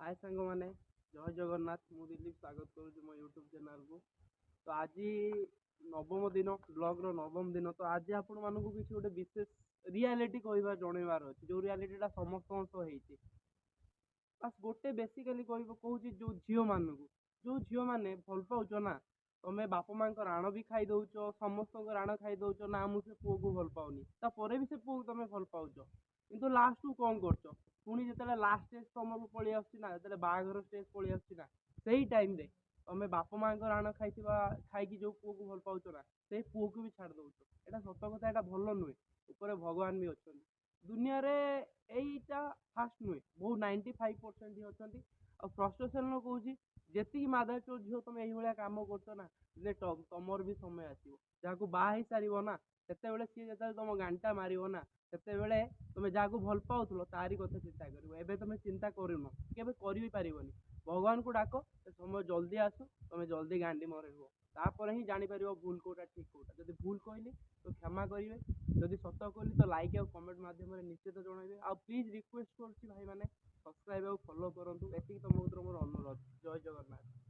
हाय सांग मैंने जय जगन्नाथ मु दिलीप स्वागत करुँ मो यूट्यूब चैनल को। तो आज नवम दिन ब्लॉग रो नवम दिन। तो आज आपण मानक किसी गोटे विशेष रियालीटी कहबार जनइबार अच्छे जो रियालीटा समस्त होती बस गोटे बेसिकाली कहूँ जो झील मानक जो झील मैंने भल पाउच ना तुम्हें बाप माँ राण भी खाई दौच समस्त राण खाई दौच ना मुझे पुओ को भल पाऊनी तापर भी से पुओ को तुम भल पाउच कि लास्ट को कौन कर पुणी जो लास्ट स्टेज तुमको पलि आसना जो बाहागर स्टेज पलि आसना से टाइम रे तुम्हें बाप माँ राण खाई जो पुओ को भल पाउच ना से पुओ को भी छाड़ दौच। यहाँ सत कथा यहाँ भल नुहे ऊपर भगवान भी अच्छा दुनिया रे यहीटा फास्ट नुहे बहुत 95% ही अच्छा। फ्रस्ट्रेसन कौच जी मादा चो झील तुम ये कम कर तुमर भी समय आसो जहाँ बाहा सार ना से सी जो तुम गांटा मार ना से तुम जहाँ भल पाओ तारी कथा चिंता कर तुम चिंता करूनो के पार भगवान को डाक समय जल्दी आसू तुम जल्दी गांडी मर हुआ तापर ही जापर भूल कौटा ठीक कौटा जब भूल कहली तो क्षमा करेंगे जदि सत कहली तो लाइक और कमेंट मध्यम निश्चित जनइबे आ प्लीज रिक्वेस्ट कर भाई मैंने सब्सक्राइब और फॉलो करूँ ये तुम मोर अनुरोध। जय जगन्नाथ।